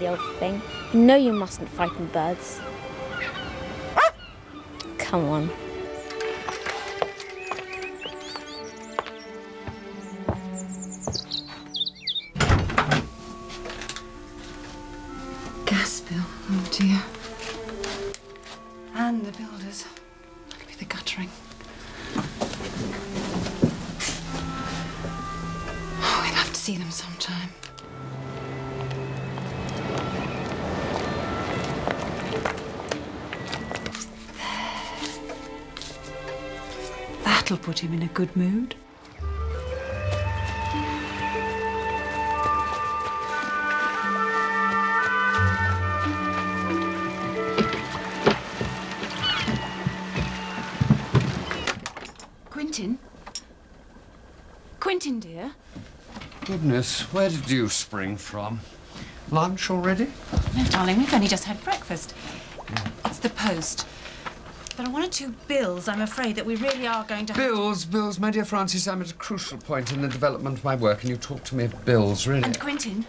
silly old thing. You know you mustn't frighten birds. Come on. Gas bill, oh dear. And the builders. Look at the guttering. Oh, we'll have to see them sometime. That'll put him in a good mood. Quentin? Quentin, dear? Goodness, where did you spring from? Lunch already? No, darling, we've only just had breakfast. It's the post. There are 1 or 2 bills, I'm afraid, that we really are going to have... Bills, my dear Francis, I'm at a crucial point in the development of my work, and you talk to me of bills, really. And Quentin,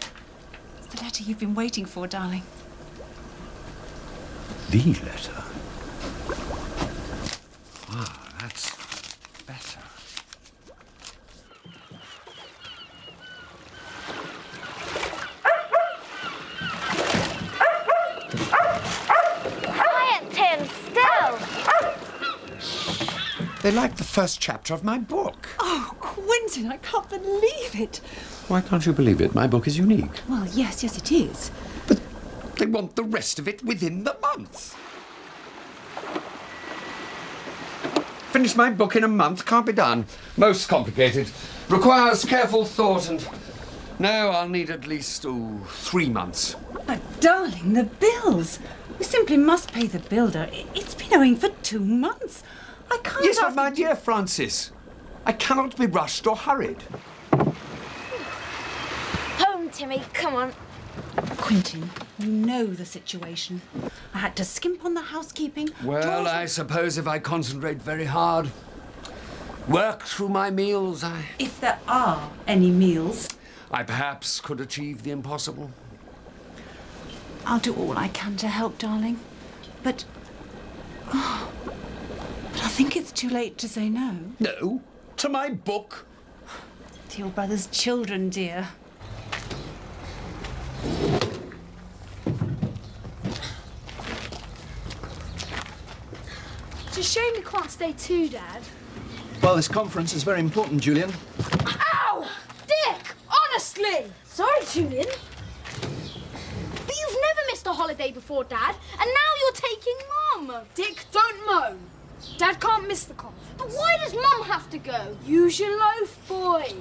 it's the letter you've been waiting for, darling. The letter? Ah, that's better. Quiet, Tim, still! They like the first chapter of my book. Oh, Quentin, I can't believe it. Why can't you believe it? My book is unique. Well, yes, it is. But they want the rest of it within the month. Finish my book in a month? Can't be done. Most complicated. Requires careful thought and... No, I'll need at least, 3 months. But, darling, the bills. We simply must pay the builder. It's been owing for 2 months. I can't... Yes, but my dear Francis, I cannot be rushed or hurried. Home, Timmy, come on. Quentin, you know the situation. I had to skimp on the housekeeping. Well, I suppose if I concentrate very hard, work through my meals, If there are any meals. I perhaps could achieve the impossible. I'll do all I can to help, darling. But I think it's too late to say no. No? To my book? To your brother's children, dear. It's a shame you can't stay too, Dad. Well, this conference is very important, Julian. Ow! Dick! Honestly! Sorry, Julian. But you've never missed a holiday before, Dad, and now you're taking Mum. Dick, don't moan. Dad can't miss the conference. But why does Mum have to go? Use your loaf, boy.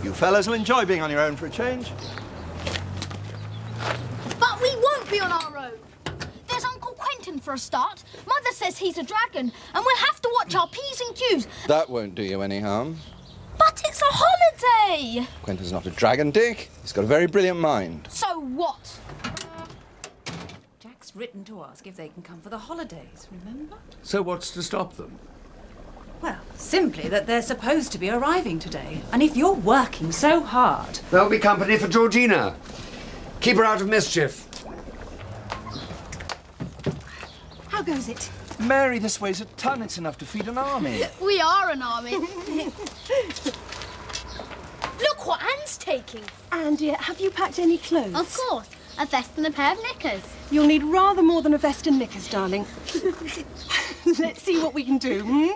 You fellas will enjoy being on your own for a change. But we won't be on our own. There's Uncle Quentin for a start. Mother says he's a dragon, and we'll have to watch our P's and Q's. That won't do you any harm. But it's a holiday. Quentin's not a dragon, Dick. He's got a very brilliant mind. So what? Jack's written to ask if they can come for the holidays, remember? So what's to stop them? Well, simply that they're supposed to be arriving today. And if you're working so hard... There'll be company for Georgina. Keep her out of mischief. How goes it? Mary, this weighs a ton. It's enough to feed an army. We are an army. Look what Anne's taking. Anne, dear, have you packed any clothes? Of course. A vest and a pair of knickers. You'll need rather more than a vest and knickers, darling. Let's see what we can do, hmm?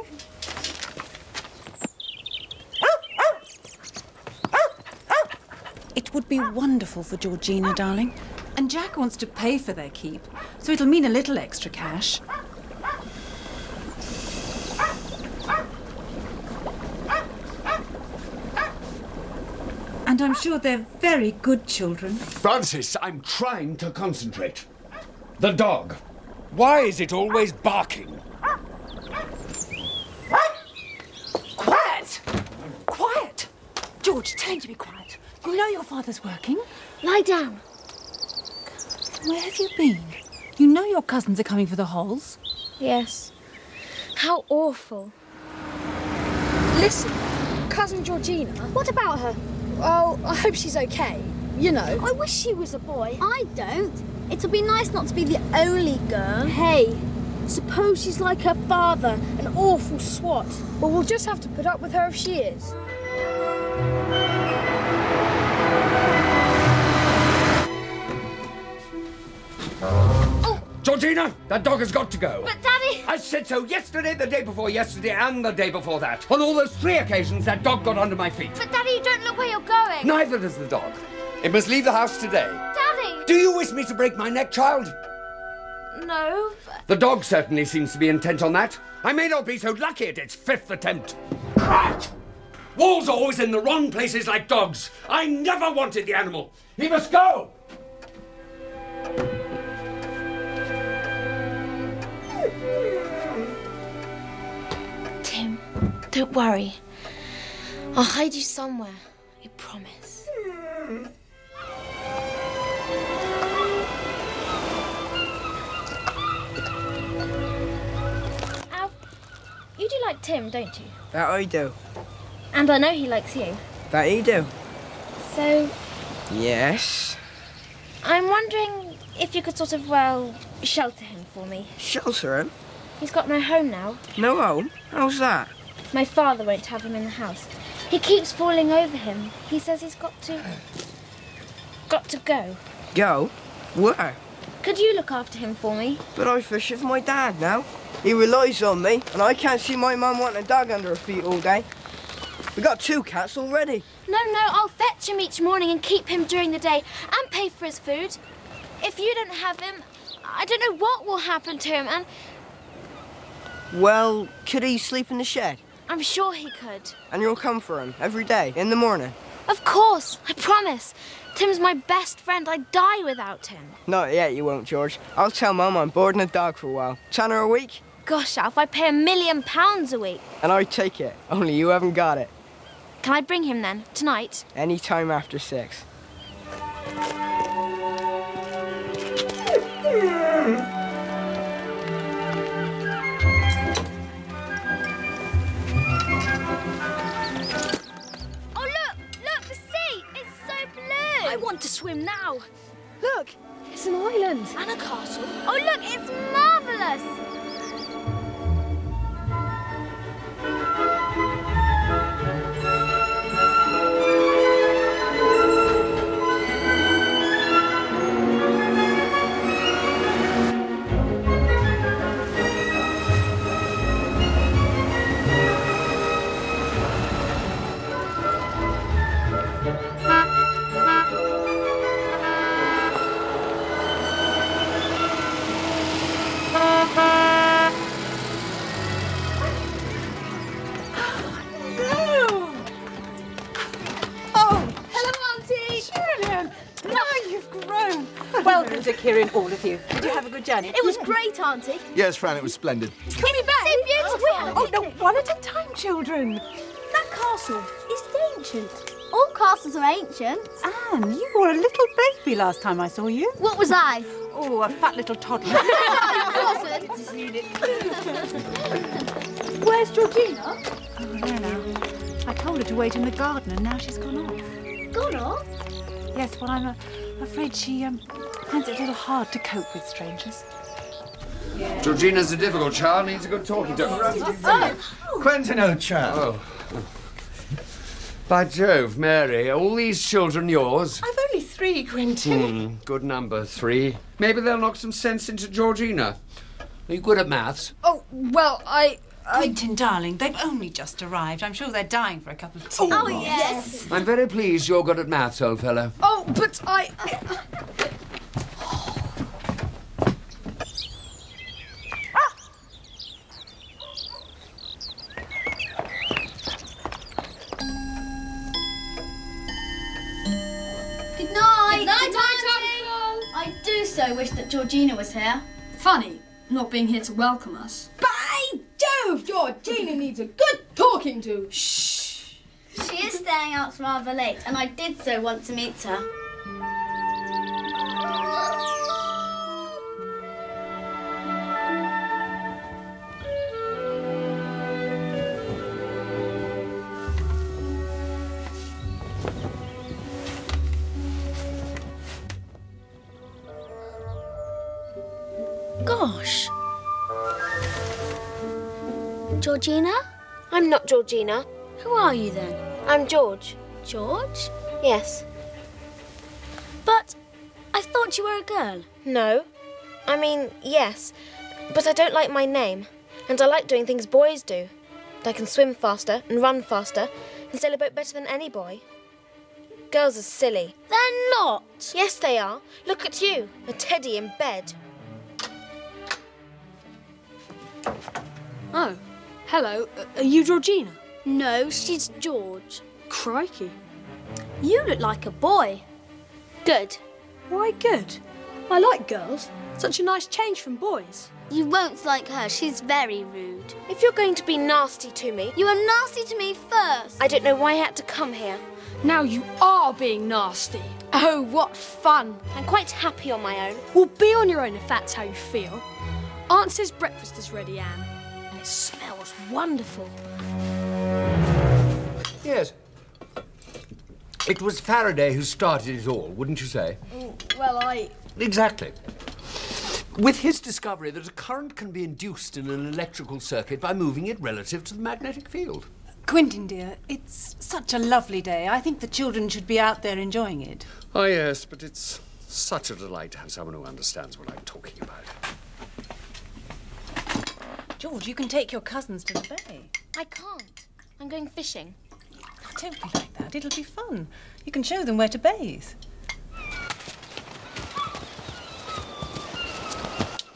It would be wonderful for Georgina, darling. And Jack wants to pay for their keep, so it'll mean a little extra cash. And I'm sure they're very good children. Francis, I'm trying to concentrate. The dog. Why is it always barking? Quiet! Quiet! George, tell him to be quiet. You know your father's working. Lie down. Where have you been? You know your cousins are coming for the holes. Yes. How awful. Listen, Cousin Georgina. What about her? Oh, I hope she's okay. you know. I wish she was a boy. I don't. It'll be nice not to be the only girl. Hey, suppose she's like her father, an awful swat. Well, we'll just have to put up with her if she is. Georgina, that dog has got to go. But, Daddy... I said so yesterday, the day before yesterday, and the day before that. On all those 3 occasions, that dog got under my feet. But, Daddy, you don't look where you're going. Neither does the dog. It must leave the house today. Daddy! Do you wish me to break my neck, child? No, but... The dog certainly seems to be intent on that. I may not be so lucky at its 5th attempt. Crack! Wolves are always in the wrong places like dogs. I never wanted the animal. He must go! Tim, don't worry. I'll hide you somewhere. I promise. Al, you do like Tim, don't you? That I do. And I know he likes you. That he do. So, Yes. I'm wondering if you could sort of, well, shelter him for me. Shelter him? He's got no home now. No home? How's that? My father won't have him in the house. He keeps falling over him. He says he's got to go. Go? Where? Could you look after him for me? But I fish with my dad now. He relies on me, and I can't see my mum wanting a dog under her feet all day. We got 2 cats already. No, I'll fetch him each morning and keep him during the day and pay for his food. If you don't have him, I don't know what will happen to him, and Well, could he sleep in the shed? I'm sure he could. And you'll come for him every day, in the morning? Of course, I promise. Tim's my best friend. I'd die without him. Not yet, you won't, George. I'll tell Mum I'm boarding a dog for a while. £10 a week? Gosh, Alf, I pay £1 million a week. And I'd take it, only you haven't got it. Can I bring him then, tonight? Any time after 6. Oh, look, the sea. It's so blue. I want to swim now. Look, it's an island. And a castle. Oh, look, it's marvellous. Welcome to Kirrin, all of you. Did you have a good journey? It was great, Auntie. Yes, Fran, it was splendid. Can we back? So beautiful. Oh, no, one at a time, children. That castle is ancient. All castles are ancient. Anne, you were a little baby last time I saw you. What was I? Oh, a fat little toddler. I wasn't. Where's Georgina? Oh, there now. I told her to wait in the garden, and now she's gone off. Gone off? Yes, well, I'm afraid she finds it a little hard to cope with strangers. Georgina's a difficult child, needs a good talking to. Quentin, old chap. Oh. By Jove, Mary, are all these children yours? I've only 3, Quentin. Good number, 3. Maybe they'll knock some sense into Georgina. Are you good at maths? Oh, well, Quentin, darling, they've only just arrived. I'm sure they're dying for a cup of tea. Oh, yes. I'm very pleased you're good at maths, old fellow. Oh, but Good night. Good night, Auntie. I do so wish that Georgina was here. Funny, not being here to welcome us. by Jove, Georgina needs a good talking to. Shh. She is staying out rather late, and I did so want to meet her. Georgina? I'm not Georgina. Who are you then? I'm George. George? Yes. But I thought you were a girl. No. I mean, yes. But I don't like my name. And I like doing things boys do. I can swim faster and run faster and sail a boat better than any boy. Girls are silly. They're not. Yes, they are. Look at you, a teddy in bed. Oh, hello. Are you Georgina? No, she's George. Crikey. You look like a boy. Good. Why good? I like girls. Such a nice change from boys. You won't like her. She's very rude. If you're going to be nasty to me... You were nasty to me first. I don't know why I had to come here. Now you are being nasty. Oh, what fun. I'm quite happy on my own. Well, be on your own if that's how you feel. Aunt says breakfast is ready, Anne. And it smells wonderful. Yes. It was Faraday who started it all, wouldn't you say? Well, Exactly. With his discovery that a current can be induced in an electrical circuit by moving it relative to the magnetic field. Quentin, dear, it's such a lovely day. I think the children should be out there enjoying it. Oh, yes, but it's such a delight to have someone who understands what I'm talking about. George, you can take your cousins to the bay. I can't. I'm going fishing. Oh, don't be like that. It'll be fun. You can show them where to bathe.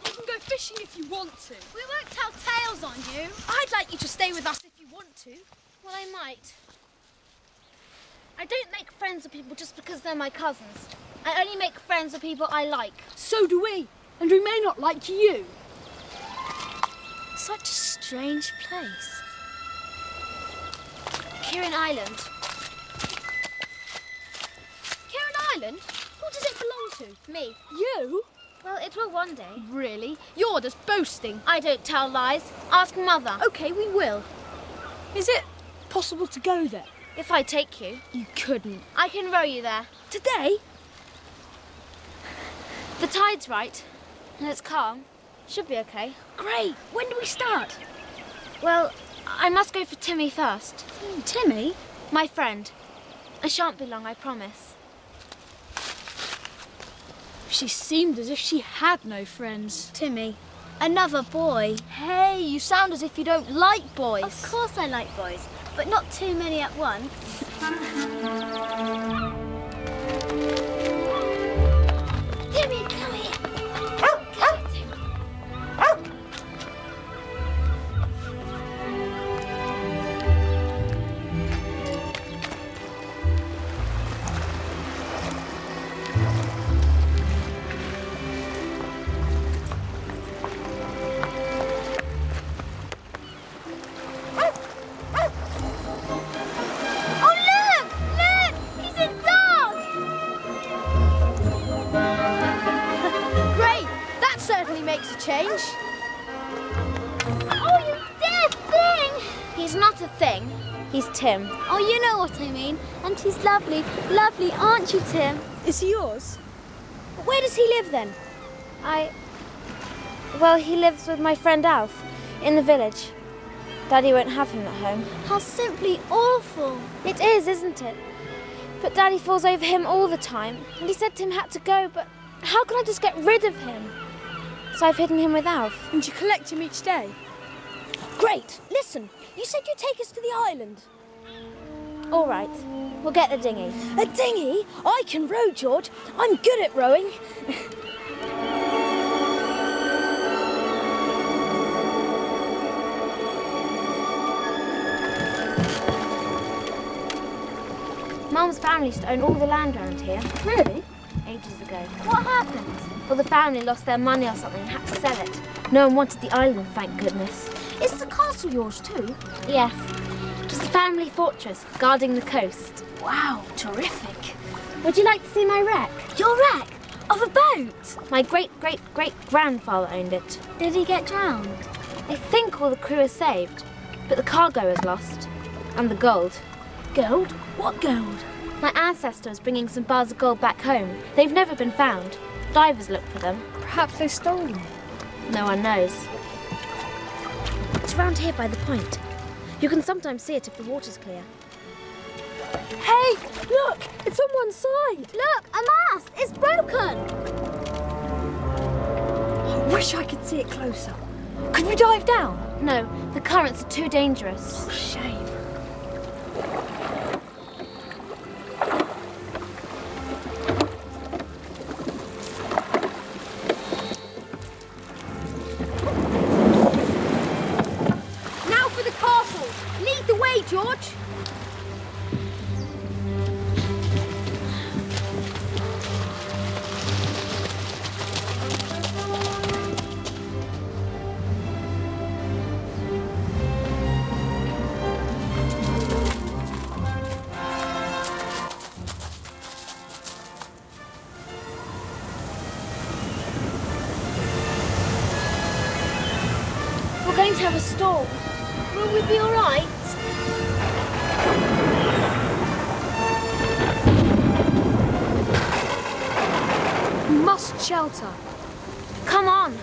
You can go fishing if you want to. We won't tell tales on you. I'd like you to stay with us if you want to. Well, I might. I don't make friends with people just because they're my cousins. I only make friends with people I like. So do we. And we may not like you. Such a strange place. Kirrin Island. Kirrin Island? Who does it belong to? Me. You? Well, it will one day. Really? You're just boasting. I don't tell lies. Ask Mother. OK, we will. Is it possible to go there? If I take you. You couldn't. I can row you there. Today? The tide's right. And it's calm. Should be OK. Great. When do we start? Well, I must go for Timmy first. Timmy? My friend. I shan't be long, I promise. She seemed as if she had no friends. Timmy, another boy. Hey, you sound as if you don't like boys. Of course I like boys, but not too many at once. Timmy, come here. Change? Oh, you dear thing! He's not a thing. He's Tim. Oh, you know what I mean. And he's lovely, lovely, aren't you, Tim? Is he yours? Where does he live then? Well, he lives with my friend Alf in the village. Daddy won't have him at home. How simply awful. It is, isn't it? But Daddy falls over him all the time. And he said Tim had to go, but how can I just get rid of him? So I've hidden him with Alf. And you collect him each day? Great. Listen, you said you'd take us to the island. All right. We'll get the dinghy. A dinghy? I can row, George. I'm good at rowing. Mum's family used to own all the land around here. Really? Ages ago. What happened? Well, the family lost their money or something and had to sell it. No one wanted the island, thank goodness. Is the castle yours too? Yes. It was the family fortress, guarding the coast. Wow, terrific. Would you like to see my wreck? Your wreck? Of a boat? My great-great-great-grandfather owned it. Did he get drowned? They think all the crew is saved, but the cargo is lost. And the gold. Gold? What gold? My ancestor was bringing some bars of gold back home. They've never been found. Divers looked for them. Perhaps they stole them. No one knows. It's round here by the point. You can sometimes see it if the water's clear. Hey, look! It's on one side! Look, a mast! It's broken! I wish I could see it closer. Could we dive down? No, the currents are too dangerous. Oh, shame. Now for the castle! Lead the way, George! We're going to have a storm. Will we be all right? We must shelter. Come on!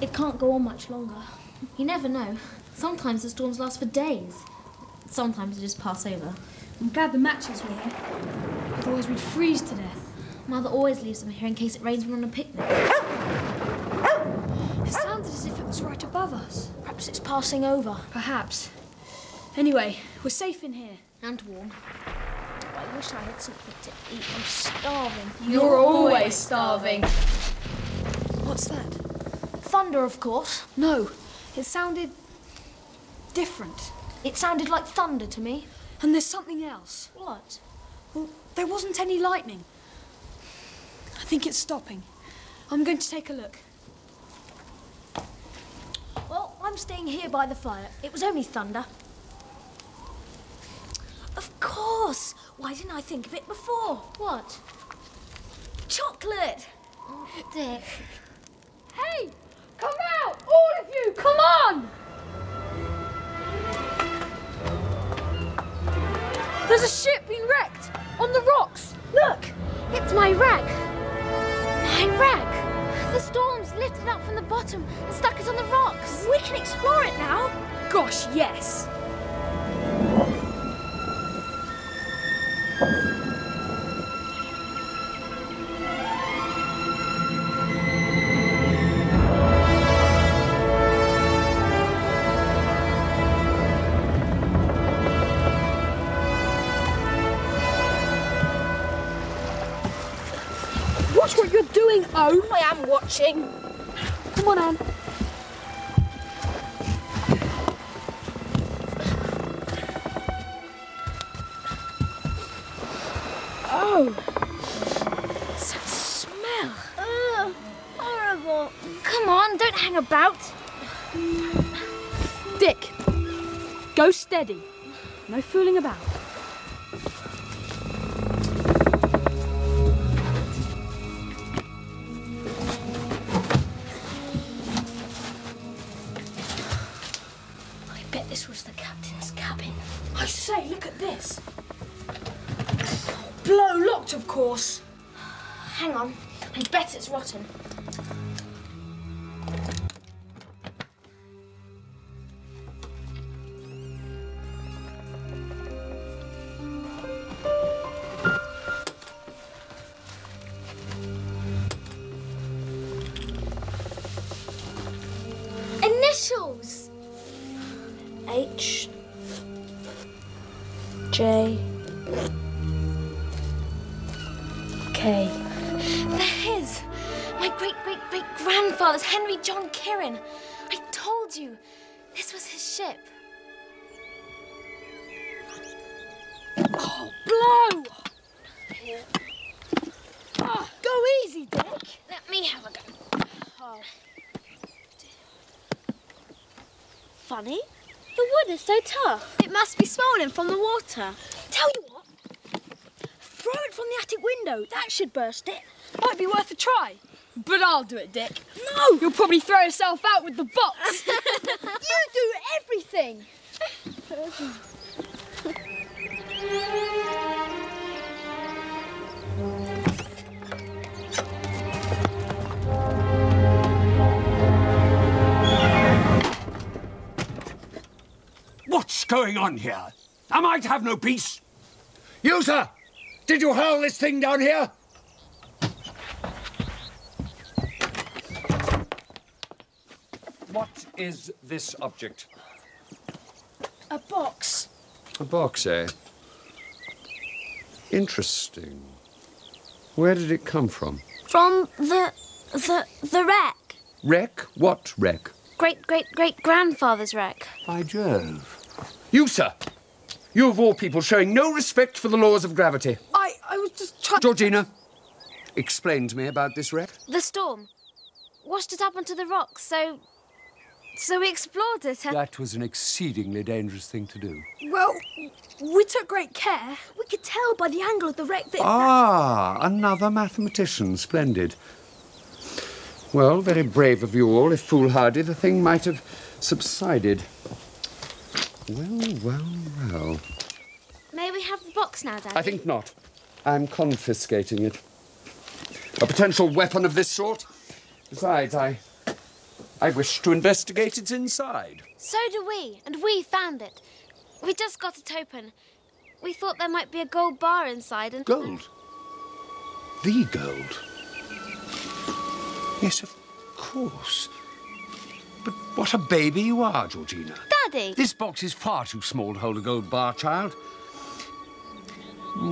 It can't go on much longer. You never know. Sometimes the storms last for days. Sometimes they just pass over. I'm glad the matches were here. Otherwise we'd freeze to death. Mother always leaves them here in case it rains when we're on a picnic. It sounded as if it was right above us. Perhaps it's passing over. Perhaps. Anyway, we're safe in here. And warm. I wish I had something to eat. I'm starving. You're always starving. What's that? Thunder, of course. No, it sounded different. It sounded like thunder to me. And there's something else. What? Well, there wasn't any lightning. I think it's stopping. I'm going to take a look. Well, I'm staying here by the fire. It was only thunder. Of course! Why didn't I think of it before? What? Chocolate! Oh, Dick. Hey! Come out! All of you! Come on! There's a ship being wrecked! On the rocks! Look! It's my rag. My rag. The storm's lifted up from the bottom and stuck it on the rocks. We can explore it now. Gosh, yes! Watch what you're doing, Oh! I am watching. Come on, Anne. Oh! What's that smell? Horrible. Come on, don't hang about. Dick, go steady. No fooling about. I bet this was the captain's cabin. I say, look at this. Blow locked, of course. Hang on. I bet it's rotten. Initials. H. J. K. They're his. My great-great-great-grandfather's Henry John Kirrin. I told you. This was his ship. Oh, blow! Oh, go easy, Dick. Let me have a go. Oh. Funny. The wood is so tough. It must be swollen from the water. Tell you what. Throw it from the attic window. That should burst it. Might be worth a try. But I'll do it, Dick. No! You'll probably throw yourself out with the box. You do everything. going on here? Am I to have no peace? You, sir! Did you hurl this thing down here? What is this object? A box. A box, eh? Interesting. Where did it come from? From the wreck. Wreck? What wreck? Great-great-great-grandfather's wreck. By Jove. You, sir! You, of all people, showing no respect for the laws of gravity. I was just trying... Georgina, explain to me about this wreck. The storm washed it up onto the rocks, so we explored it and... That was an exceedingly dangerous thing to do. Well, we took great care. We could tell by the angle of the wreck that... Ah, another mathematician. Splendid. Well, very brave of you all. If foolhardy, the thing might have subsided. Well. May we have the box now, Daddy? I think not. I'm confiscating it. A potential weapon of this sort. Besides, I wish to investigate its inside. So do we, and we found it. We just got it open. We thought there might be a gold bar inside and... Gold? The gold? Yes, of course. But what a baby you are, Georgina. Daddy! This box is far too small to hold a gold bar, child.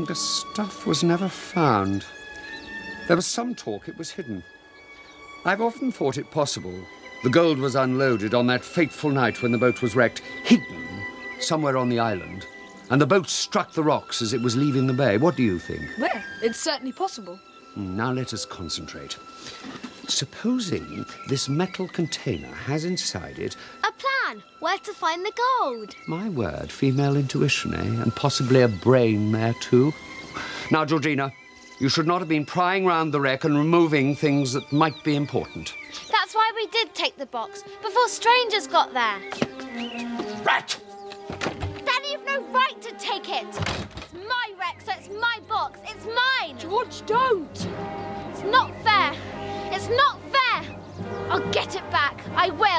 The stuff was never found. There was some talk it was hidden. I've often thought it possible the gold was unloaded on that fateful night when the boat was wrecked, hidden somewhere on the island, and the boat struck the rocks as it was leaving the bay. What do you think? Well, it's certainly possible. Now let us concentrate. Supposing this metal container has inside it... A plan. Where to find the gold. My word, female intuition, eh? And possibly a brain there, too. Now, Georgina, you should not have been prying round the wreck and removing things that might be important. That's why we did take the box, before strangers got there. Rat! Daddy, you've no right to take it. It's my wreck, so it's my box. It's mine. George, don't. It's not fair. It's not fair. I'll get it back. I will.